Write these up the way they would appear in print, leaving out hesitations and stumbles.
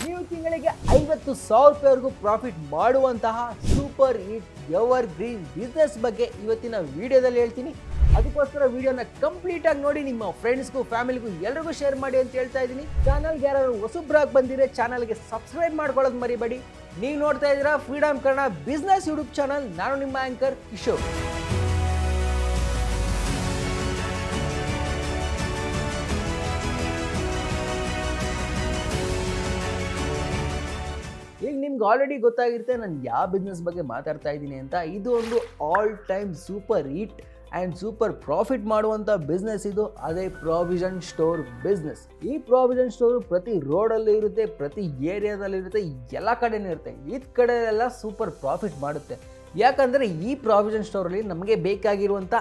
ನೀವು ತಿಂಗಳಿಗೆ 50,000 ರೂಪಾಯಿವರೆಗೂ ಪ್ರಾಫಿಟ್ ಮಾಡುವಂತಹ super hit ever green business ಬಗ್ಗೆ ಇವತ್ತಿನ ವಿಡಿಯೋದಲ್ಲಿ ಹೇಳ್ತೀನಿ. ಅದಕ್ಕೋಸ್ಕರ ವಿಡಿಯೋನ ಕಂಪ್ಲೀಟ್ ಆಗಿ ನೋಡಿ, ನಿಮ್ಮ ಫ್ರೆಂಡ್ಸ್ಗೂ ಫ್ಯಾಮಿಲಿಗೂ ಎಲ್ರಿಗೂ ಶೇರ್ ಮಾಡಿ ಅಂತ ಹೇಳ್ತಾ ಇದ್ದೀನಿ. ಚಾನಲ್ಗೆ ಯಾರು ಹೊಸಬ್ರಾಗಿ ಬಂದಿದ್ರೆ ಚಾನಲ್ಗೆ ಸಬ್ಸ್ಕ್ರೈಬ್ ಮಾಡ್ಕೊಳ್ಳೋದು ಮರಿಬೇಡಿ. ನೀವು ನೋಡ್ತಾ ಇದ್ದೀರಾ freedom Kannada business YouTube channel. ನಾನು ನಿಮ್ಮ ಆಂಕರ್ ಕಿಶೋರ್. ಈಗ ನಿಮ್ಗೆ ಆಲ್ರೆಡಿ ಗೊತ್ತಾಗಿರುತ್ತೆ ನಾನು ಯಾವ ಬಿಸ್ನೆಸ್ ಬಗ್ಗೆ ಮಾತಾಡ್ತಾ ಇದ್ದೀನಿ ಅಂತ. ಇದು ಒಂದು all time super hit and super profit ಮಾಡುವಂಥ ಬಿಸ್ನೆಸ್ ಇದು. ಅದೇ ಪ್ರಾವಿಷನ್ ಸ್ಟೋರ್ ಬಿಸ್ನೆಸ್. ಈ ಪ್ರಾವಿಷನ್ ಸ್ಟೋರು ಪ್ರತಿ ರೋಡಲ್ಲೂ ಇರುತ್ತೆ, ಪ್ರತಿ ಏರಿಯಾದಲ್ಲಿ ಇರುತ್ತೆ, ಎಲ್ಲ ಕಡೆನೂ ಇರುತ್ತೆ. ಈ ಕಡೆ ಎಲ್ಲ ಸೂಪರ್ ಪ್ರಾಫಿಟ್ ಮಾಡುತ್ತೆ. ಯಾಕಂದರೆ ಈ ಪ್ರಾವಿಷನ್ ಸ್ಟೋರಲ್ಲಿ ನಮಗೆ ಬೇಕಾಗಿರುವಂಥ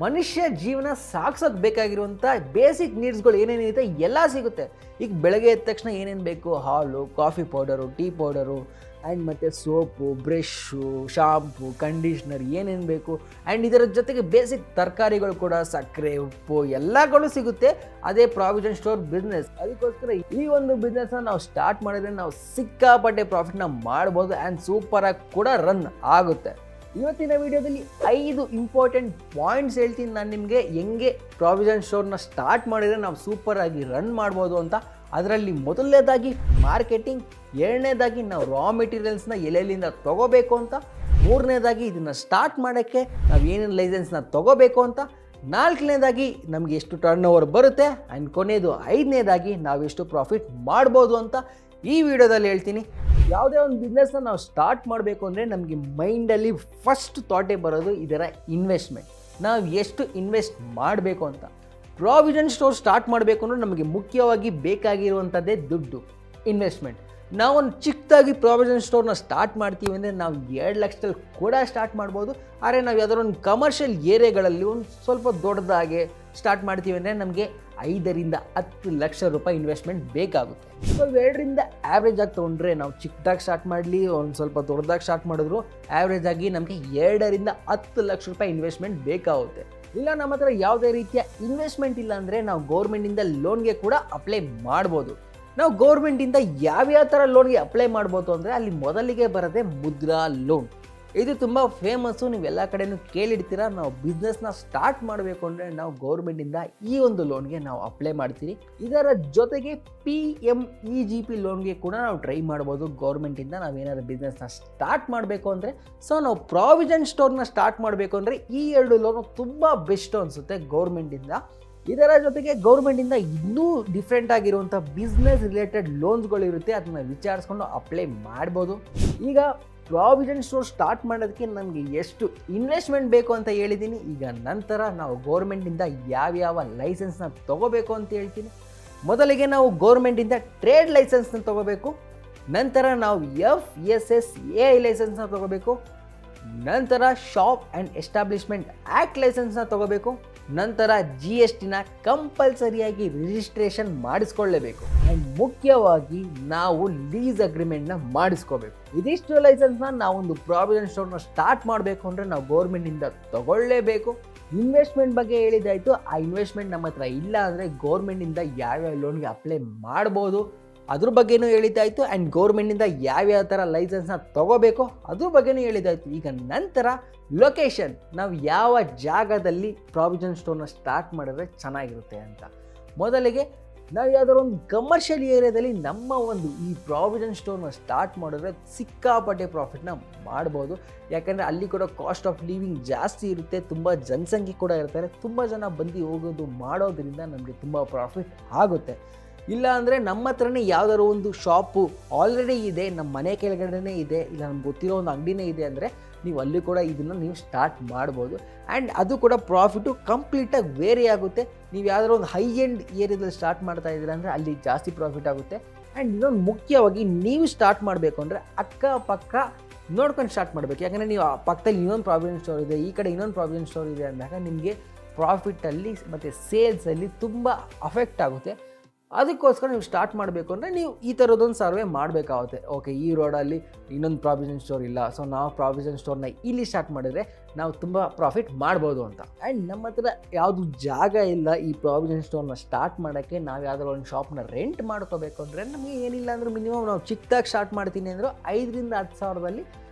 ಮನುಷ್ಯ ಜೀವನ ಸಾಗಿಸೋಕೆ ಬೇಕಾಗಿರುವಂಥ ಬೇಸಿಕ್ ನೀಡ್ಸ್ಗಳು ಏನೇನಿರುತ್ತೆ ಎಲ್ಲ ಸಿಗುತ್ತೆ. ಈಗ ಬೆಳಗ್ಗೆ ಎದ್ದ ತಕ್ಷಣ ಏನೇನು ಬೇಕು, ಹಾಲು, coffee powder, tea powder and ಮತ್ತು ಸೋಪು, ಬ್ರಷ್ಷು, ಶಾಂಪು, ಕಂಡೀಷ್ನರ್ ಏನೇನು ಬೇಕು. ಆ್ಯಂಡ್ ಇದರ ಜೊತೆಗೆ ಬೇಸಿಕ್ ತರಕಾರಿಗಳು ಕೂಡ, ಸಕ್ಕರೆ, ಉಪ್ಪು ಎಲ್ಲಗಳು ಸಿಗುತ್ತೆ. ಅದೇ ಪ್ರಾವಿಷನ್ ಸ್ಟೋರ್ ಬಿಸ್ನೆಸ್. ಅದಕ್ಕೋಸ್ಕರ ಈ ಒಂದು ಬಿಸ್ನೆಸ್ನ ನಾವು ಸ್ಟಾರ್ಟ್ ಮಾಡಿದ್ರೆ ನಾವು ಸಿಕ್ಕಾಪಟ್ಟೆ ಪ್ರಾಫಿಟ್ನ ಮಾಡ್ಬೋದು ಆ್ಯಂಡ್ ಸೂಪರಾಗಿ ಕೂಡ ರನ್ ಆಗುತ್ತೆ. ಇವತ್ತಿನ ವಿಡಿಯೋದಲ್ಲಿ 5 ಇಂಪಾರ್ಟೆಂಟ್ ಪಾಯಿಂಟ್ಸ್ ಹೇಳ್ತೀನಿ ನಾನು ನಿಮಗೆ, ಹೆಂಗೆ ಪ್ರಾವಿಷನ್ ಸ್ಟೋರ್ನ ಸ್ಟಾರ್ಟ್ ಮಾಡಿದರೆ ನಾವು ಸೂಪರಾಗಿ ರನ್ ಮಾಡ್ಬೋದು ಅಂತ. ಅದರಲ್ಲಿ ಮೊದಲನೇದಾಗಿ ಮಾರ್ಕೆಟಿಂಗ್, ಎರಡನೇದಾಗಿ ನಾವು ರಾ ಮೆಟೀರಿಯಲ್ಸ್ನ ಎಲ್ಲೆಲ್ಲಿಂದ ತೊಗೋಬೇಕು ಅಂತ, ಮೂರನೇದಾಗಿ ಇದನ್ನು ಸ್ಟಾರ್ಟ್ ಮಾಡೋಕ್ಕೆ ನಾವು ಏನೇನು ಲೈಸೆನ್ಸ್ನ ತೊಗೋಬೇಕು ಅಂತ, ನಾಲ್ಕನೇದಾಗಿ ನಮಗೆ ಎಷ್ಟು ಟರ್ನ್ ಓವರ್ ಬರುತ್ತೆ, ಆ್ಯಂಡ್ ಕೊನೆಯದು 5ನೇದಾಗಿ ನಾವು ಎಷ್ಟು ಪ್ರಾಫಿಟ್ ಮಾಡ್ಬೋದು ಅಂತ ಈ ವಿಡಿಯೋದಲ್ಲಿ ಹೇಳ್ತೀನಿ. ಯಾವುದೇ ಒಂದು ಬಿಸ್ನೆಸ್ನ ನಾವು ಸ್ಟಾರ್ಟ್ ಮಾಡಬೇಕು ಅಂದರೆ ನಮಗೆ ಮೈಂಡಲ್ಲಿ ಫಸ್ಟ್ ಥಾಟೇ ಬರೋದು ಇದರ ಇನ್ವೆಸ್ಟ್ಮೆಂಟ್. ನಾವು ಎಷ್ಟು ಇನ್ವೆಸ್ಟ್ ಮಾಡಬೇಕು ಅಂತ. ಪ್ರಾವಿಷನ್ ಸ್ಟೋರ್ ಸ್ಟಾರ್ಟ್ ಮಾಡಬೇಕು ಅಂದರೆ ನಮಗೆ ಮುಖ್ಯವಾಗಿ ಬೇಕಾಗಿರುವಂಥದ್ದೇ ದುಡ್ಡು, ಇನ್ವೆಸ್ಟ್ಮೆಂಟ್. ನಾವೊಂದು ಚಿಕ್ಕದಾಗಿ ಪ್ರಾವಿಷನ್ ಸ್ಟೋರ್ನ ಸ್ಟಾರ್ಟ್ ಮಾಡ್ತೀವಿ ಅಂದರೆ ನಾವು 2 ಲಕ್ಷದಲ್ಲಿ ಕೂಡ ಸ್ಟಾರ್ಟ್ ಮಾಡ್ಬೋದು. ಆದರೆ ನಾವು ಯಾವ್ದಾದ್ರು ಒಂದು ಕಮರ್ಷಿಯಲ್ ಏರಿಯಾಗಳಲ್ಲಿ ಒಂದು ಸ್ವಲ್ಪ ದೊಡ್ಡದಾಗೆ ಸ್ಟಾರ್ಟ್ ಮಾಡ್ತೀವಿ ಅಂದರೆ ನಮಗೆ 5 ರಿಂದ 10 ಲಕ್ಷ ರೂಪಾಯಿ ಇನ್ವೆಸ್ಟ್ಮೆಂಟ್ ಬೇಕಾಗುತ್ತೆ. ಸೊ 2ರಿಂದ ಆ್ಯಾವ್ರೇಜ್ ಆಗಿ ತೊಗೊಂಡ್ರೆ, ನಾವು ಚಿಕ್ಕದಾಗಿ ಸ್ಟಾರ್ಟ್ ಮಾಡಲಿ ಒಂದು ಸ್ವಲ್ಪ ದೊಡ್ಡದಾಗಿ ಸ್ಟಾರ್ಟ್ ಮಾಡಿದ್ರು ಆ್ಯಾವ್ರೇಜ್ ಆಗಿ ನಮಗೆ 2 ರಿಂದ 10 ಲಕ್ಷ ರೂಪಾಯಿ ಇನ್ವೆಸ್ಟ್ಮೆಂಟ್ ಬೇಕಾಗುತ್ತೆ. ಇಲ್ಲ ನಮ್ಮ ಹತ್ರ ಯಾವುದೇ ರೀತಿಯ ಇನ್ವೆಸ್ಟ್ಮೆಂಟ್ ಇಲ್ಲ ಅಂದರೆ ನಾವು ಗೌರ್ಮೆಂಟಿಂದ ಲೋನ್ಗೆ ಕೂಡ ಅಪ್ಲೈ ಮಾಡ್ಬೋದು. ನಾವು ಗೌರ್ಮೆಂಟಿಂದ ಯಾವ್ಯಾವ ಥರ ಲೋನ್ಗೆ ಅಪ್ಲೈ ಮಾಡ್ಬೋದು ಅಂದರೆ ಅಲ್ಲಿ ಮೊದಲಿಗೆ ಬರೋದೇ ಮುದ್ರಾ ಲೋನ್. ಇದು ತುಂಬ ಫೇಮಸ್ಸು, ನೀವೆಲ್ಲ ಕಡೆಯೂ ಕೇಳಿರ್ತೀರ. ನಾವು ಬಿಸ್ನೆಸ್ನ ಸ್ಟಾರ್ಟ್ ಮಾಡಬೇಕು ಅಂದರೆ ನಾವು ಗೌರ್ಮೆಂಟಿಂದ ಈ ಒಂದು ಲೋನ್ಗೆ ನಾವು ಅಪ್ಲೈ ಮಾಡ್ತೀವಿ. ಇದರ ಜೊತೆಗೆ PMEGP ಲೋನ್ಗೆ ಕೂಡ ನಾವು ಟ್ರೈ ಮಾಡ್ಬೋದು. ಗೌರ್ಮೆಂಟಿಂದ ನಾವೇನಾದ್ರು ಬಿಸ್ನೆಸ್ನ ಸ್ಟಾರ್ಟ್ ಮಾಡಬೇಕು ಅಂದರೆ, ಸೊ ನಾವು ಪ್ರಾವಿಷನ್ ಸ್ಟೋರ್ನ ಸ್ಟಾರ್ಟ್ ಮಾಡಬೇಕು ಅಂದರೆ ಈ 2 ಲೋನು ತುಂಬ ಬೆಸ್ಟ್ ಅನಿಸುತ್ತೆ ಗೌರ್ಮೆಂಟಿಂದ. ಇದರ ಜೊತೆಗೆ ಗೌರ್ಮೆಂಟಿಂದ ಇನ್ನೂ ಡಿಫ್ರೆಂಟ್ ಆಗಿರುವಂಥ ಬಿಸ್ನೆಸ್ ರಿಲೇಟೆಡ್ ಲೋನ್ಸ್ಗಳು ಇರುತ್ತೆ, ಅದನ್ನು ವಿಚಾರಿಸ್ಕೊಂಡು ಅಪ್ಲೈ ಮಾಡ್ಬೋದು. ಈಗ ಪ್ರಾವಿಷನ್ ಸ್ಟೋರ್ ಸ್ಟಾರ್ಟ್ ಮಾಡೋದಕ್ಕೆ ನಮಗೆ ಎಷ್ಟು ಇನ್ವೆಸ್ಟ್ಮೆಂಟ್ ಬೇಕು ಅಂತ ಹೇಳಿದ್ದೀನಿ. ಈಗ ನಂತರ ನಾವು ಗೌರ್ಮೆಂಟಿಂದ ಯಾವ್ಯಾವ ಲೈಸೆನ್ಸ್ನ ತೊಗೋಬೇಕು ಅಂತ ಹೇಳ್ತೀನಿ. ಮೊದಲಿಗೆ ನಾವು ಗೌರ್ಮೆಂಟಿಂದ ಟ್ರೇಡ್ ಲೈಸೆನ್ಸ್ನ ತೊಗೋಬೇಕು. ನಂತರ ನಾವು FSSAI ಲೈಸೆನ್ಸ್ನ ತೊಗೋಬೇಕು. ನಂತರ ಶಾಪ್ ಆ್ಯಂಡ್ ಎಸ್ಟಾಬ್ಲಿಷ್ಮೆಂಟ್ ಆ್ಯಕ್ಟ್ ಲೈಸೆನ್ಸ್ನ ತೊಗೋಬೇಕು. ನಂತರ GSTನ ಕಂಪಲ್ಸರಿಯಾಗಿ ರಿಜಿಸ್ಟ್ರೇಷನ್ ಮಾಡಿಸ್ಕೊಳ್ಳೇಬೇಕು. ಆ್ಯಂಡ್ ಮುಖ್ಯವಾಗಿ ನಾವು ಲೀಸ್ ಅಗ್ರಿಮೆಂಟ್ನ ಮಾಡಿಸ್ಕೋಬೇಕು. ಇದಿಷ್ಟು ಲೈಸೆನ್ಸ್ನ ನಾವೊಂದು ಪ್ರಾವಿಷನ್ ಸ್ಟೋರ್ನ ಸ್ಟಾರ್ಟ್ ಮಾಡಬೇಕು ಅಂದರೆ ನಾವು ಗೌರ್ಮೆಂಟಿಂದ ತಗೊಳ್ಳೇಬೇಕು. ಇನ್ವೆಸ್ಟ್ಮೆಂಟ್ ಬಗ್ಗೆ ಹೇಳಿದಾಯಿತು. ಆ ಇನ್ವೆಸ್ಟ್ಮೆಂಟ್ ನಮ್ಮ ಹತ್ರ ಇಲ್ಲ ಅಂದರೆ ಗೌರ್ಮೆಂಟಿಂದ ಯಾವ್ಯಾವ ಲೋನ್ಗೆ ಅಪ್ಲೈ ಮಾಡ್ಬೋದು ಅದ್ರ ಬಗ್ಗೆನೂ ಹೇಳಿದ್ದಾಯಿತು. ಆ್ಯಂಡ್ ಗೌರ್ಮೆಂಟಿಂದ ಯಾವ್ಯಾವ ಥರ ಲೈಸೆನ್ಸ್ನ ತೊಗೋಬೇಕು ಅದ್ರ ಬಗ್ಗೆನೂ ಹೇಳಿದ್ದಾಯಿತು. ಈಗ ನಂತರ ಲೊಕೇಶನ್, ನಾವು ಯಾವ ಜಾಗದಲ್ಲಿ ಪ್ರಾವಿಷನ್ ಸ್ಟೋರ್ನ ಸ್ಟಾರ್ಟ್ ಮಾಡಿದ್ರೆ ಚೆನ್ನಾಗಿರುತ್ತೆ ಅಂತ. ಮೊದಲಿಗೆ ನಾವು ಯಾವುದಾದ್ರು ಒಂದು ಕಮರ್ಷಿಯಲ್ ಏರಿಯಾದಲ್ಲಿ ನಮ್ಮ ಒಂದು ಈ ಪ್ರಾವಿಷನ್ ಸ್ಟೋರ್ನ ಸ್ಟಾರ್ಟ್ ಮಾಡಿದ್ರೆ ಸಿಕ್ಕಾಪಟ್ಟೆ ಪ್ರಾಫಿಟ್ನ ಮಾಡ್ಬೋದು. ಯಾಕಂದರೆ ಅಲ್ಲಿ ಕೂಡ ಕಾಸ್ಟ್ ಆಫ್ ಲಿವಿಂಗ್ ಜಾಸ್ತಿ ಇರುತ್ತೆ, ತುಂಬ ಜನಸಂಖ್ಯೆ ಕೂಡ ಇರ್ತಾರೆ, ತುಂಬ ಜನ ಬಂದು ಹೋಗೋದು ಮಾಡೋದ್ರಿಂದ ನಮಗೆ ತುಂಬ ಪ್ರಾಫಿಟ್ ಆಗುತ್ತೆ. ಇಲ್ಲ ಅಂದರೆ ನಮ್ಮ ಹತ್ರನೇ ಯಾವುದಾದ್ರು ಒಂದು ಶಾಪು ಆಲ್ರೆಡಿ ಇದೆ, ನಮ್ಮ ಮನೆ ಕೆಳಗಡೆನೇ ಇದೆ, ಇಲ್ಲ ನಮ್ಗೆ ಗೊತ್ತಿರೋ ಒಂದು ಅಂಗಡಿನೇ ಇದೆ ಅಂದರೆ ನೀವು ಅಲ್ಲಿ ಕೂಡ ಇದನ್ನು ನೀವು ಸ್ಟಾರ್ಟ್ ಮಾಡ್ಬೋದು. ಆ್ಯಂಡ್ ಅದು ಕೂಡ ಪ್ರಾಫಿಟು ಕಂಪ್ಲೀಟಾಗಿ ವೇರಿ ಆಗುತ್ತೆ. ನೀವು ಯಾವುದಾದ್ರು ಒಂದು ಹೈ ಎಂಡ್ ಏರಿಯಾದಲ್ಲಿ ಸ್ಟಾರ್ಟ್ ಮಾಡ್ತಾ ಇದ್ದೀರಾ ಅಂದರೆ ಅಲ್ಲಿ ಜಾಸ್ತಿ ಪ್ರಾಫಿಟ್ ಆಗುತ್ತೆ. ಆ್ಯಂಡ್ ಇನ್ನೊಂದು ಮುಖ್ಯವಾಗಿ ನೀವು ಸ್ಟಾರ್ಟ್ ಮಾಡಬೇಕು ಅಂದರೆ ಅಕ್ಕಪಕ್ಕ ನೋಡ್ಕೊಂಡು ಸ್ಟಾರ್ಟ್ ಮಾಡಬೇಕು. ಯಾಕಂದರೆ ನೀವು ಆ ಪಕ್ಕದಲ್ಲಿ ಇನ್ನೊಂದು ಪ್ರಾವಿಷನ್ ಸ್ಟೋರ್ ಇದೆ, ಈ ಕಡೆ ಇನ್ನೊಂದು ಪ್ರಾವಿಷನ್ ಸ್ಟೋರ್ ಇದೆ ಅಂದಾಗ ನಿಮಗೆ ಪ್ರಾಫಿಟಲ್ಲಿ ಮತ್ತು ಸೇಲ್ಸಲ್ಲಿ ತುಂಬ ಅಫೆಕ್ಟ್ ಆಗುತ್ತೆ. ಅದಕ್ಕೋಸ್ಕರ ನೀವು ಸ್ಟಾರ್ಟ್ ಮಾಡಬೇಕು ಅಂದರೆ ನೀವು ಈ ಥರದೊಂದು ಸರ್ವೆ ಮಾಡಬೇಕಾಗುತ್ತೆ. ಓಕೆ, ಈ ರೋಡಲ್ಲಿ ಇನ್ನೊಂದು ಪ್ರಾವಿಷನ್ ಸ್ಟೋರ್ ಇಲ್ಲ, ಸೊ ನಾವು ಪ್ರಾವಿಷನ್ ಸ್ಟೋರ್ನ ಇಲ್ಲಿ ಸ್ಟಾರ್ಟ್ ಮಾಡಿದರೆ ನಾವು ತುಂಬ ಪ್ರಾಫಿಟ್ ಮಾಡ್ಬೋದು ಅಂತ. ಆ್ಯಂಡ್ ನಮ್ಮ ಹತ್ರ ಯಾವುದು ಜಾಗ ಇಲ್ಲ ಈ ಪ್ರಾವಿಷನ್ ಸ್ಟೋರ್ನ ಸ್ಟಾರ್ಟ್ ಮಾಡೋಕ್ಕೆ. ನಾವು ಯಾವ್ದಾದ್ರು ಒಂದು ಶಾಪ್ನ ರೆಂಟ್ ಮಾಡ್ಕೋಬೇಕು ಅಂದರೆ ನಮಗೆ ಏನಿಲ್ಲ ಅಂದ್ರೆ ಮಿನಿಮಮ್ ನಾವು ಚಿಕ್ಕದಾಗಿ ಸ್ಟಾರ್ಟ್ ಮಾಡ್ತೀನಿ ಅಂದರೂ 5,000 to 10,000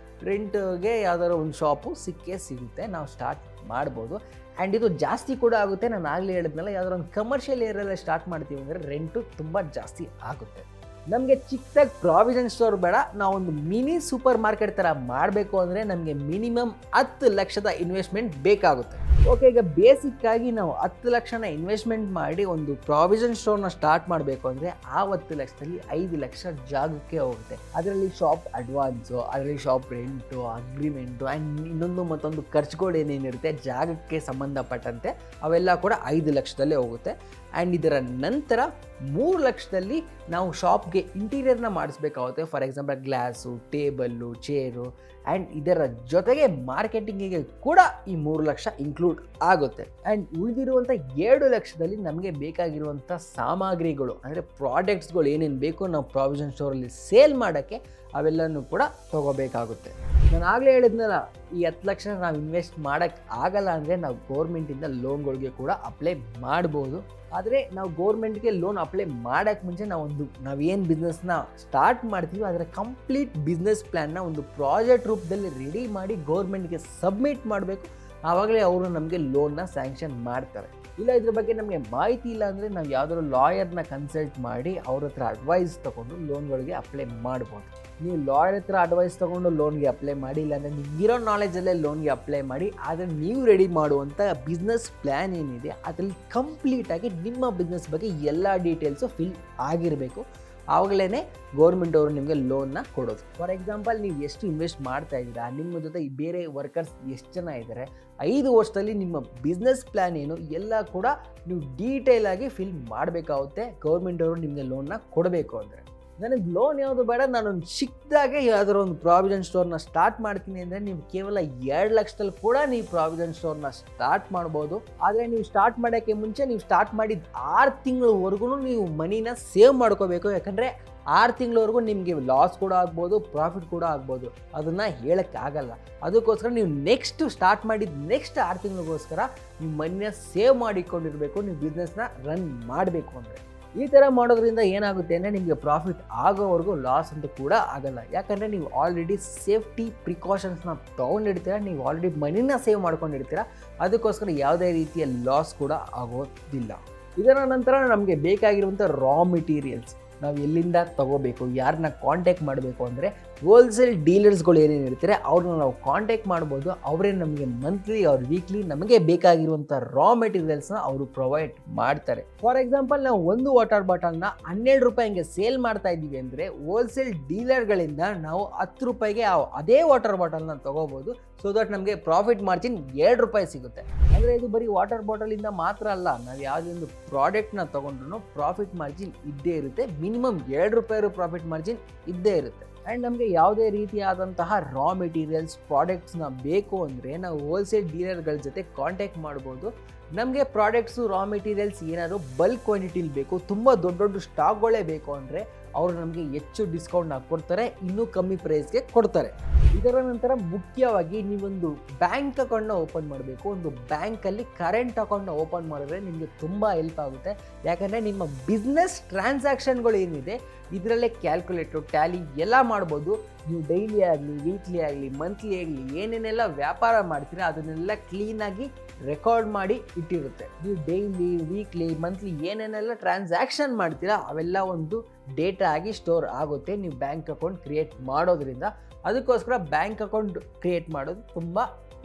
ರೆಂಟ್ಗೆ ಯಾವ್ದಾದ್ರು ಒಂದು ಶಾಪು ಸಿಗುತ್ತೆ, ನಾವು ಸ್ಟಾರ್ಟ್ ಮಾಡ್ಬೋದು. ಆ್ಯಂಡ್ ಇದು ಜಾಸ್ತಿ ಕೂಡ ಆಗುತ್ತೆ. ನಾನು ಆಗಲೇ ಹೇಳಿದ್ನಲ್ಲ, ಯಾವ್ದಾದ್ರು ಒಂದು ಕಮರ್ಷಿಯಲ್ ಏರಿಯಲ್ಲಿ ಸ್ಟಾರ್ಟ್ ಮಾಡ್ತೀವಿ ಅಂದರೆ ರೆಂಟು ತುಂಬ ಜಾಸ್ತಿ ಆಗುತ್ತೆ. ನಮಗೆ ಚಿಕ್ಕದಾಗಿ ಪ್ರಾವಿಷನ್ ಸ್ಟೋರ್ ಬೇಡ, ನಾವೊಂದು ಮಿನಿ ಸೂಪರ್ ಮಾರ್ಕೆಟ್ ಥರ ಮಾಡಬೇಕು ಅಂದರೆ ನಮಗೆ ಮಿನಿಮಮ್ 10 ಲಕ್ಷದ ಇನ್ವೆಸ್ಟ್ಮೆಂಟ್ ಬೇಕಾಗುತ್ತೆ. ಓಕೆ, ಈಗ ಬೇಸಿಕ್ಕಾಗಿ ನಾವು 10 ಲಕ್ಷನ ಇನ್ವೆಸ್ಟ್ಮೆಂಟ್ ಮಾಡಿ ಒಂದು ಪ್ರಾವಿಷನ್ ಸ್ಟೋರ್ನ ಸ್ಟಾರ್ಟ್ ಮಾಡಬೇಕು ಅಂದರೆ ಆ 10 ಲಕ್ಷದಲ್ಲಿ 5 ಲಕ್ಷ ಜಾಗಕ್ಕೆ ಹೋಗುತ್ತೆ. ಅದರಲ್ಲಿ ಶಾಪ್ ಅಡ್ವಾನ್ಸು, ಅದರಲ್ಲಿ ಶಾಪ್ ರೆಂಟು, ಅಗ್ರಿಮೆಂಟು ಆ್ಯಂಡ್ ಇನ್ನೊಂದು ಮತ್ತೊಂದು ಖರ್ಚುಗಳು ಏನೇನಿರುತ್ತೆ ಜಾಗಕ್ಕೆ ಸಂಬಂಧಪಟ್ಟಂತೆ ಅವೆಲ್ಲ ಕೂಡ 5 ಲಕ್ಷದಲ್ಲೇ ಹೋಗುತ್ತೆ. ಆ್ಯಂಡ್ ಇದರ ನಂತರ 3 ಲಕ್ಷದಲ್ಲಿ ನಾವು ಶಾಪ್ಗೆ ಇಂಟೀರಿಯರ್ನ ಮಾಡಿಸ್ಬೇಕಾಗುತ್ತೆ. For example glass, table, chair and ಇದರ ಜೊತೆಗೆ ಮಾರ್ಕೆಟಿಂಗಿಗೆ ಕೂಡ ಈ 3 ಲಕ್ಷ ಇನ್ಕ್ಲೂಡ್ ಆಗುತ್ತೆ. ಆ್ಯಂಡ್ ಉಳಿದಿರುವಂಥ 2 ಲಕ್ಷದಲ್ಲಿ ನಮಗೆ ಬೇಕಾಗಿರುವಂಥ ಸಾಮಗ್ರಿಗಳು ಅಂದರೆ ಪ್ರಾಡಕ್ಟ್ಸ್ಗಳು ಏನೇನು ಬೇಕು ನಾವು ಪ್ರಾವಿಷನ್ ಸ್ಟೋರಲ್ಲಿ ಸೇಲ್ ಮಾಡೋಕ್ಕೆ ಅವೆಲ್ಲನೂ ಕೂಡ ತೊಗೋಬೇಕಾಗುತ್ತೆ. ನಾನು ಆಗಲೇ ಹೇಳಿದ್ನಲ್ಲ, ಈ 10 ಲಕ್ಷ ನಾವು ಇನ್ವೆಸ್ಟ್ ಮಾಡೋಕ್ಕೆ ಆಗಲ್ಲ ಅಂದರೆ ನಾವು ಗೌರ್ಮೆಂಟಿಂದ ಲೋನ್ಗಳಿಗೆ ಕೂಡ ಅಪ್ಲೈ ಮಾಡ್ಬೋದು. ಆದರೆ ನಾವು ಗೌರ್ಮೆಂಟ್ಗೆ ಲೋನ್ ಅಪ್ಲೈ ಮಾಡೋಕ್ಕೆ ಮುಂಚೆ ನಾವೇನು ಬಿಸ್ನೆಸ್ನ ಸ್ಟಾರ್ಟ್ ಮಾಡ್ತೀವಿ ಅದರ ಕಂಪ್ಲೀಟ್ ಬಿಸ್ನೆಸ್ ಪ್ಲ್ಯಾನ್ನ ಒಂದು ಪ್ರಾಜೆಕ್ಟ್ ರೂಪದಲ್ಲಿ ರೆಡಿ ಮಾಡಿ ಗೌರ್ಮೆಂಟ್ಗೆ ಸಬ್ಮಿಟ್ ಮಾಡಬೇಕು. ಆವಾಗಲೇ ಅವರು ನಮಗೆ ಲೋನ್ನ ಸ್ಯಾಂಕ್ಷನ್ ಮಾಡ್ತಾರೆ. ಇಲ್ಲ ಇದ್ರ ಬಗ್ಗೆ ನಮಗೆ ಮಾಹಿತಿ ಇಲ್ಲ ಅಂದರೆ ನಾವು ಯಾವುದಾದ್ರು ಲಾಯರ್ನ ಕನ್ಸಲ್ಟ್ ಮಾಡಿ ಅವ್ರ ಹತ್ರ ಅಡ್ವೈಸ್ ತೊಗೊಂಡು ಲೋನ್ಗಳಿಗೆ ಅಪ್ಲೈ ಮಾಡ್ಬೋದು. ನೀವು ಲಾಯರ್ ಹತ್ರ ಅಡ್ವೈಸ್ ತೊಗೊಂಡು ಲೋನ್ಗೆ ಅಪ್ಲೈ ಮಾಡಿ, ಇಲ್ಲಾಂದರೆ ನಿಮಗಿರೋ ನಾಲೆಜಲ್ಲೇ ಲೋನ್ಗೆ ಅಪ್ಲೈ ಮಾಡಿ. ಆದರೆ ನೀವು ರೆಡಿ ಮಾಡುವಂಥ ಬಿಸ್ನೆಸ್ ಪ್ಲ್ಯಾನ್ ಏನಿದೆ ಅದರಲ್ಲಿ ಕಂಪ್ಲೀಟಾಗಿ ನಿಮ್ಮ ಬಿಸ್ನೆಸ್ ಬಗ್ಗೆ ಎಲ್ಲ ಡೀಟೇಲ್ಸು ಫಿಲ್ ಆಗಿರಬೇಕು. ಆವಾಗಲೇ ಗೌರ್ಮೆಂಟ್ ಅವರು ನಿಮಗೆ ಲೋನ್ನ ಕೊಡೋದು. ಫಾರ್ ಎಕ್ಸಾಂಪಲ್, ನೀವು ಎಷ್ಟು ಇನ್ವೆಸ್ಟ್ ಮಾಡ್ತಾ ಇದ್ದೀರಾ, ನಿಮ್ಮ ಜೊತೆ ಬೇರೆ ವರ್ಕರ್ಸ್ ಎಷ್ಟು ಜನ ಇದ್ದಾರೆ, 5 ವರ್ಷದಲ್ಲಿ ನಿಮ್ಮ ಬಿಸ್ನೆಸ್ ಪ್ಲ್ಯಾನ್ ಏನು ಎಲ್ಲ ಕೂಡ ನೀವು ಡೀಟೇಲಾಗಿ ಫಿಲ್ ಮಾಡಬೇಕಾಗುತ್ತೆ ಗೌರ್ಮೆಂಟ್ ಅವರು ನಿಮಗೆ ಲೋನ್ನ ಕೊಡಬೇಕು ಅಂದರೆ. ನನಗೆ ಲೋನ್ ಯಾವುದು ಬೇಡ, ನಾನೊಂದು ಚಿಕ್ಕದಾಗೆ ಯಾವುದಾದ್ರು ಒಂದು ಪ್ರಾವಿಷನ್ ಸ್ಟೋರ್ನ ಸ್ಟಾರ್ಟ್ ಮಾಡ್ತೀನಿ ಅಂದರೆ ನೀವು ಕೇವಲ 2 ಲಕ್ಷದಲ್ಲಿ ಕೂಡ ನೀವು ಪ್ರಾವಿಷನ್ ಸ್ಟೋರ್ನ ಸ್ಟಾರ್ಟ್ ಮಾಡ್ಬೋದು. ಆದರೆ ನೀವು ಸ್ಟಾರ್ಟ್ ಮಾಡೋಕ್ಕೆ ಮುಂಚೆ ನೀವು ಸ್ಟಾರ್ಟ್ ಮಾಡಿದ 6 ತಿಂಗಳವರೆಗೂ ನೀವು ಮನಿನ ಸೇವ್ ಮಾಡ್ಕೋಬೇಕು. ಯಾಕಂದರೆ 6 ತಿಂಗಳವರೆಗೂ ನಿಮಗೆ ಲಾಸ್ ಕೂಡ ಆಗ್ಬೋದು, ಪ್ರಾಫಿಟ್ ಕೂಡ ಆಗ್ಬೋದು, ಅದನ್ನು ಹೇಳೋಕ್ಕೆ ಆಗಲ್ಲ. ಅದಕ್ಕೋಸ್ಕರ ನೀವು ನೆಕ್ಸ್ಟ್ ಸ್ಟಾರ್ಟ್ ಮಾಡಿದ ನೆಕ್ಸ್ಟ್ 6 ತಿಂಗಳಿಗೋಸ್ಕರ ನೀವು ಮನಿನ ಸೇವ್ ಮಾಡಿಕೊಂಡಿರಬೇಕು ನೀವು ಬಿಸ್ನೆಸ್ನ ರನ್ ಮಾಡಬೇಕು ಅಂದರೆ. ಈ ಥರ ಮಾಡೋದ್ರಿಂದ ಏನಾಗುತ್ತೆ ಅಂದರೆ ನಿಮಗೆ ಪ್ರಾಫಿಟ್ ಆಗೋವರೆಗೂ ಲಾಸ್ ಅಂತೂ ಕೂಡ ಆಗಲ್ಲ. ಯಾಕಂದರೆ ನೀವು ಆಲ್ರೆಡಿ ಸೇಫ್ಟಿ ಪ್ರಿಕಾಷನ್ಸ್ನ ತೊಗೊಂಡಿರ್ತೀರ, ನೀವು ಆಲ್ರೆಡಿ ಮನಿನ ಸೇವ್ ಮಾಡ್ಕೊಂಡಿರ್ತೀರ. ಅದಕ್ಕೋಸ್ಕರ ಯಾವುದೇ ರೀತಿಯ ಲಾಸ್ ಕೂಡ ಆಗೋದಿಲ್ಲ. ಇದರ ನಂತರ ನಮಗೆ ಬೇಕಾಗಿರುವಂಥ ರಾ ಮೆಟೀರಿಯಲ್ಸ್ ನಾವು ಎಲ್ಲಿಂದ ತೊಗೋಬೇಕು, ಯಾರನ್ನ ಕಾಂಟ್ಯಾಕ್ಟ್ ಮಾಡಬೇಕು ಅಂದರೆ ಹೋಲ್ಸೇಲ್ ಡೀಲರ್ಸ್ಗಳು ಏನೇನಿರ್ತಾರೆ ಅವ್ರನ್ನ ನಾವು ಕಾಂಟ್ಯಾಕ್ಟ್ ಮಾಡ್ಬೋದು. ಅವರೇ ನಮಗೆ ಮಂತ್ಲಿ ಆರ್ ವೀಕ್ಲಿ ನಮಗೆ ಬೇಕಾಗಿರುವಂಥ ರಾ ಮೆಟೀರಿಯಲ್ಸ್ನ ಅವರು ಪ್ರೊವೈಡ್ ಮಾಡ್ತಾರೆ. ಫಾರ್ ಎಕ್ಸಾಂಪಲ್, ನಾವು ಒಂದು ವಾಟರ್ ಬಾಟಲ್ನ 12 ರೂಪಾಯಿಗೆ ಸೇಲ್ ಮಾಡ್ತಾ ಇದ್ದೀವಿ ಅಂದರೆ ಹೋಲ್ಸೇಲ್ ಡೀಲರ್ಗಳಿಂದ ನಾವು 10 ರೂಪಾಯಿಗೆ ಅದೇ ವಾಟರ್ ಬಾಟಲ್ನ ತೊಗೋಬೋದು. ಸೊ ದಟ್ ನಮಗೆ ಪ್ರಾಫಿಟ್ ಮಾರ್ಜಿನ್ 2 ರೂಪಾಯಿ ಸಿಗುತ್ತೆ. ಅಂದರೆ ಇದು ಬರೀ ವಾಟರ್ ಬಾಟಲಿಂದ ಮಾತ್ರ ಅಲ್ಲ, ನಾವು ಯಾವುದೇ ಒಂದು ಪ್ರಾಡಕ್ಟ್ನ ತೊಗೊಂಡ್ರು ಪ್ರಾಫಿಟ್ ಮಾರ್ಜಿನ್ ಇದ್ದೇ ಇರುತ್ತೆ. ಮಿನಿಮಮ್ 2 ರೂಪಾಯಿ ಪ್ರಾಫಿಟ್ ಮಾರ್ಜಿನ್ ಇದ್ದೇ ಇರುತ್ತೆ. ಆ್ಯಂಡ್ ನಮಗೆ ಯಾವುದೇ ರೀತಿಯಾದಂತಹ ರಾ ಮೆಟೀರಿಯಲ್ಸ್ ಪ್ರಾಡಕ್ಟ್ಸ್ನ ಬೇಕು ಅಂದರೆ ನಾವು ಹೋಲ್ಸೇಲ್ ಡೀಲರ್ಗಳ ಜೊತೆ ಕಾಂಟ್ಯಾಕ್ಟ್ ಮಾಡ್ಬೋದು. ನಮಗೆ ಪ್ರಾಡಕ್ಟ್ಸು ರಾ ಮೆಟೀರಿಯಲ್ಸ್ ಏನಾದರೂ ಬಲ್ಕ್ ಕ್ವಾಂಟಿಟಿಲಿ ಬೇಕು, ತುಂಬ ದೊಡ್ಡ ದೊಡ್ಡ ಸ್ಟಾಕ್ಗಳೇ ಬೇಕು ಅಂದರೆ ಅವರು ನಮಗೆ ಹೆಚ್ಚು ಡಿಸ್ಕೌಂಟ್ನ ಕೊಡ್ತಾರೆ, ಇನ್ನೂ ಕಮ್ಮಿ ಪ್ರೈಸ್ಗೆ ಕೊಡ್ತಾರೆ. ಇದರ ನಂತರ ಮುಖ್ಯವಾಗಿ ನೀವೊಂದು ಬ್ಯಾಂಕ್ ಅಕೌಂಟ್ನ ಓಪನ್ ಮಾಡಬೇಕು. ಒಂದು ಬ್ಯಾಂಕಲ್ಲಿ ಕರೆಂಟ್ ಅಕೌಂಟ್ನ ಓಪನ್ ಮಾಡಿದ್ರೆ ನಿಮಗೆ ತುಂಬ ಹೆಲ್ಪ್ ಆಗುತ್ತೆ. ಯಾಕಂದರೆ ನಿಮ್ಮ ಬಿಸ್ನೆಸ್ ಟ್ರಾನ್ಸಾಕ್ಷನ್ಗಳು ಏನಿದೆ ಇದರಲ್ಲೇ ಕ್ಯಾಲ್ಕುಲೇಟರ್, ಟ್ಯಾಲಿ ಎಲ್ಲ ಮಾಡ್ಬೋದು. ನೀವು ಡೈಲಿ ಆಗಲಿ, ವೀಕ್ಲಿ ಆಗಲಿ, ಮಂತ್ಲಿ ಆಗಲಿ ಏನೇನೆಲ್ಲ ವ್ಯಾಪಾರ ಮಾಡ್ತೀರಾ ಅದನ್ನೆಲ್ಲ ಕ್ಲೀನಾಗಿ ರೆಕಾರ್ಡ್ ಮಾಡಿ ಇಟ್ಟಿರುತ್ತೆ. ನೀವು ಡೈಲಿ, ವೀಕ್ಲಿ, ಮಂತ್ಲಿ ಏನೇನೆಲ್ಲ ಟ್ರಾನ್ಸಾಕ್ಷನ್ ಮಾಡ್ತೀರಾ ಅವೆಲ್ಲ ಒಂದು ಡೇಟಾ ಆಗಿ ಸ್ಟೋರ್ ಆಗುತ್ತೆ ನೀವು ಬ್ಯಾಂಕ್ ಅಕೌಂಟ್ ಕ್ರಿಯೇಟ್ ಮಾಡೋದ್ರಿಂದ. ಅದಕ್ಕೋಸ್ಕರ ಬ್ಯಾಂಕ್ ಅಕೌಂಟ್ ಕ್ರಿಯೇಟ್ ಮಾಡೋದು ತುಂಬ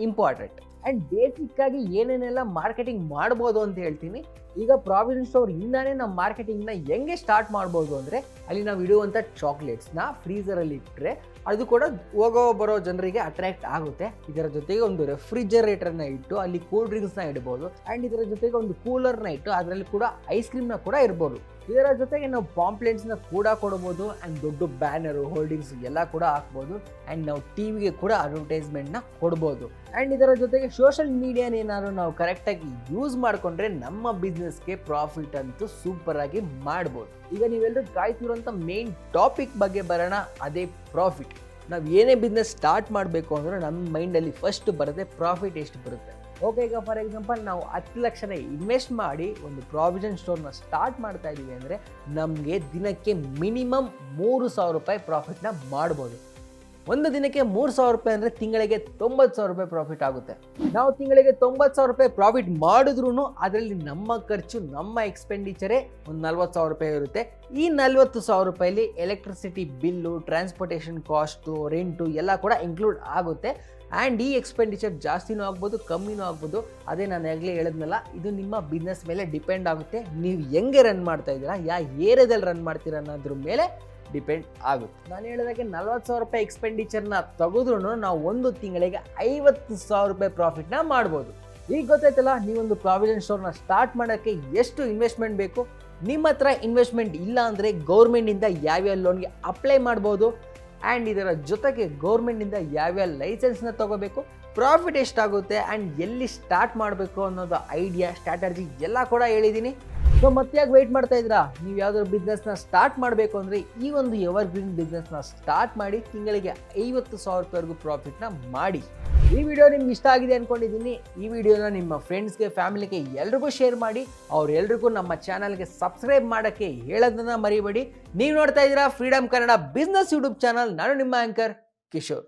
ಇಂಪಾರ್ಟೆಂಟ್. ಆ್ಯಂಡ್ ಬೇಸಿಕ್ಕಾಗಿ ಏನೇನೆಲ್ಲ ಮಾರ್ಕೆಟಿಂಗ್ ಮಾಡ್ಬೋದು ಅಂತ ಹೇಳ್ತೀನಿ. ಈಗ ಪ್ರಾವಿಷನ್ ಸ್ಟೋರ್ ಇಂದಾನೇ ನಾವು ಮಾರ್ಕೆಟಿಂಗ್ನ ಹೆಂಗೆ ಸ್ಟಾರ್ಟ್ ಮಾಡ್ಬೋದು ಅಂದರೆ, ಅಲ್ಲಿ ನಾವು ಇಡುವಂಥ ಚಾಕ್ಲೇಟ್ಸ್ನ ಫ್ರೀಸರಲ್ಲಿ ಇಟ್ಟರೆ ಅದು ಕೂಡ ಹೋಗೋ ಬರೋ ಜನರಿಗೆ ಅಟ್ರ್ಯಾಕ್ಟ್ ಆಗುತ್ತೆ. ಇದರ ಜೊತೆಗೆ ಒಂದು ರೆಫ್ರಿಜರೇಟರ್ನ ಇಟ್ಟು ಅಲ್ಲಿ ಕೂಲ್ ಡ್ರಿಂಕ್ಸ್ನ ಇಡ್ಬೋದು. ಆ್ಯಂಡ್ ಇದರ ಜೊತೆಗೆ ಒಂದು ಕೂಲರ್ನ ಇಟ್ಟು ಅದರಲ್ಲಿ ಕೂಡ ಐಸ್ ಕ್ರೀಮ್ನ ಕೂಡ ಇರ್ಬೋದು. ಇದರ ಜೊತೆಗೆ ನಾವು ಪಾಂಪ್ಲೆಟ್ಸ್ನ ಕೂಡ ಕೊಡ್ಬೋದು ಆ್ಯಂಡ್ ದೊಡ್ಡ ಬ್ಯಾನರು ಹೋಲ್ಡಿಂಗ್ಸ್ ಎಲ್ಲ ಕೂಡ ಹಾಕ್ಬೋದು ಆ್ಯಂಡ್ ನಾವು ಟಿವಿಗೆ ಕೂಡ ಅಡ್ವರ್ಟೈಸ್ಮೆಂಟ್ನ ಕೊಡ್ಬೋದು. ಆ್ಯಂಡ್ ಇದರ ಜೊತೆಗೆ ಸೋಷಿಯಲ್ ಮೀಡಿಯಾನ ಏನಾದ್ರು ನಾವು ಕರೆಕ್ಟಾಗಿ ಯೂಸ್ ಮಾಡಿಕೊಂಡ್ರೆ ನಮ್ಮ ಬಿಸ್ನೆಸ್ಗೆ ಪ್ರಾಫಿಟ್ ಅಂತೂ ಸೂಪರಾಗಿ ಮಾಡ್ಬೋದು. ಈಗ ನೀವೆಲ್ಲರೂ ಕಾಯ್ತಿರೋಂಥ ಮೇನ್ ಟಾಪಿಕ್ ಬಗ್ಗೆ ಬರೋಣ, ಅದೇ ಪ್ರಾಫಿಟ್. ನಾವು ಏನೇ ಬಿಸ್ನೆಸ್ ಸ್ಟಾರ್ಟ್ ಮಾಡಬೇಕು ಅಂದ್ರೆ ನಮ್ಮ ಮೈಂಡಲ್ಲಿ ಫಸ್ಟ್ ಬರುತ್ತೆ ಪ್ರಾಫಿಟ್ ಎಷ್ಟು ಬರುತ್ತೆ. ಓಕೆ, ಈಗ ಫಾರ್ ಎಕ್ಸಾಂಪಲ್ ನಾವು 10 ಲಕ್ಷನ ಇನ್ವೆಸ್ಟ್ ಮಾಡಿ ಒಂದು ಪ್ರಾವಿಷನ್ ಸ್ಟೋರ್ನ ಸ್ಟಾರ್ಟ್ ಮಾಡ್ತಾ ಇದ್ದೀವಿ ಅಂದರೆ ನಮಗೆ ದಿನಕ್ಕೆ ಮಿನಿಮಮ್ 3,000 ರೂಪಾಯಿ ಪ್ರಾಫಿಟ್ನ ಮಾಡ್ಬೋದು. ಒಂದು ದಿನಕ್ಕೆ 3,000 ರೂಪಾಯಿ ಅಂದರೆ ತಿಂಗಳಿಗೆ 90,000 ರೂಪಾಯಿ ಪ್ರಾಫಿಟ್ ಆಗುತ್ತೆ. ನಾವು ತಿಂಗಳಿಗೆ 90,000 ರೂಪಾಯಿ ಪ್ರಾಫಿಟ್ ಮಾಡಿದ್ರೂ ಅದರಲ್ಲಿ ನಮ್ಮ ಖರ್ಚು, ನಮ್ಮ ಎಕ್ಸ್ಪೆಂಡಿಚರೇ ಒಂದು 40,000 ರೂಪಾಯಿ ಇರುತ್ತೆ. ಈ 40,000 ರೂಪಾಯಿಲಿ electricity bill, transportation cost, rent ಎಲ್ಲ ಕೂಡ ಇನ್ಕ್ಲೂಡ್ ಆಗುತ್ತೆ. ಆ್ಯಂಡ್ ಈ ಎಕ್ಸ್ಪೆಂಡಿಚರ್ ಜಾಸ್ತಿನೂ ಆಗ್ಬೋದು, ಕಮ್ಮಿನೂ ಆಗ್ಬೋದು. ಅದೇ ನಾನು ಆಗಲೇ ಹೇಳಿದ್ನಲ್ಲ, ಇದು ನಿಮ್ಮ ಬಿಸ್ನೆಸ್ ಮೇಲೆ ಡಿಪೆಂಡ್ ಆಗುತ್ತೆ. ನೀವು ಹೆಂಗೆ ರನ್ ಮಾಡ್ತಾ ಇದ್ದೀರಾ, ಯಾವ ಏರಿಯಾದಲ್ಲಿ ರನ್ ಮಾಡ್ತೀರಾ ಅನ್ನೋದ್ರ ಮೇಲೆ ಡಿಪೆಂಡ್ ಆಗುತ್ತೆ. ನಾನು ಹೇಳಿದಾಗೆ 40,000 ರೂಪಾಯಿ ಎಕ್ಸ್ಪೆಂಡಿಚರ್ನ ತೆಗೆದ್ರೂ ನಾವು ಒಂದು ತಿಂಗಳಿಗೆ 50,000 ರೂಪಾಯಿ ಪ್ರಾಫಿಟ್ನ ಮಾಡ್ಬೋದು. ಈಗ ಗೊತ್ತಾಯ್ತಲ್ಲ, ನೀವೊಂದು ಪ್ರಾವಿಷನ್ ಸ್ಟೋರ್ನ ಸ್ಟಾರ್ಟ್ ಮಾಡೋಕ್ಕೆ ಎಷ್ಟು ಇನ್ವೆಸ್ಟ್ಮೆಂಟ್ ಬೇಕು. ನಿಮ್ಮ ಹತ್ರ ಇನ್ವೆಸ್ಟ್ಮೆಂಟ್ ಇಲ್ಲ ಅಂದರೆ ಗೌರ್ಮೆಂಟಿಂದ ಯಾವ್ಯಾವ ಲೋನ್ಗೆ ಅಪ್ಲೈ ಮಾಡ್ಬೋದು. ಆ್ಯಂಡ್ ಇದರ ಜೊತೆಗೆ ಗೌರ್ಮೆಂಟಿಂದ ಯಾವ್ಯಾವ ಲೈಸೆನ್ಸ್ನ ತೊಗೋಬೇಕು, ಪ್ರಾಫಿಟ್ ಎಷ್ಟಾಗುತ್ತೆ ಆ್ಯಂಡ್ ಎಲ್ಲಿ ಸ್ಟಾರ್ಟ್ ಮಾಡಬೇಕು ಅನ್ನೋದು ಐಡಿಯಾ, ಸ್ಟ್ರಾಟಜಿ ಎಲ್ಲ ಕೂಡ ಹೇಳಿದ್ದೀನಿ. ಸೊ ಮತ್ತೆ ಯಾಕೆ ವೆಯ್ಟ್ ಮಾಡ್ತಾ ಇದ್ದೀರಾ? ನೀವು ಯಾವುದಾದ್ರು ಬಿಸ್ನೆಸ್ನ ಸ್ಟಾರ್ಟ್ ಮಾಡಬೇಕು ಅಂದರೆ ಈ ಒಂದು ಎವರ್ಗ್ರೀನ್ ಬಿಸ್ನೆಸ್ನ ಸ್ಟಾರ್ಟ್ ಮಾಡಿ ತಿಂಗಳಿಗೆ 50,000 ರೂಪಾಯಿವರೆಗೂ ಪ್ರಾಫಿಟ್ನ ಮಾಡಿ. ಈ ವಿಡಿಯೋ ನಿಮ್ಗೆ ಇಷ್ಟ ಆಗಿದೆ ಅಂದ್ಕೊಂಡಿದ್ದೀನಿ. ಈ ವಿಡಿಯೋನ ನಿಮ್ಮ ಫ್ರೆಂಡ್ಸ್ಗೆ, ಫ್ಯಾಮಿಲಿಗೆ ಎಲ್ರಿಗೂ ಶೇರ್ ಮಾಡಿ. ಅವರೆಲ್ರಿಗೂ ನಮ್ಮ ಚಾನಲ್ಗೆ ಸಬ್ಸ್ಕ್ರೈಬ್ ಮಾಡೋಕ್ಕೆ ಹೇಳೋದನ್ನ ಮರಿಬೇಡಿ. ನೀವು ನೋಡ್ತಾ ಇದ್ದೀರಾ freedom Kannada business YouTube channel. ನಾನು ನಿಮ್ಮ ಆ್ಯಂಕರ್ ಕಿಶೋರ್.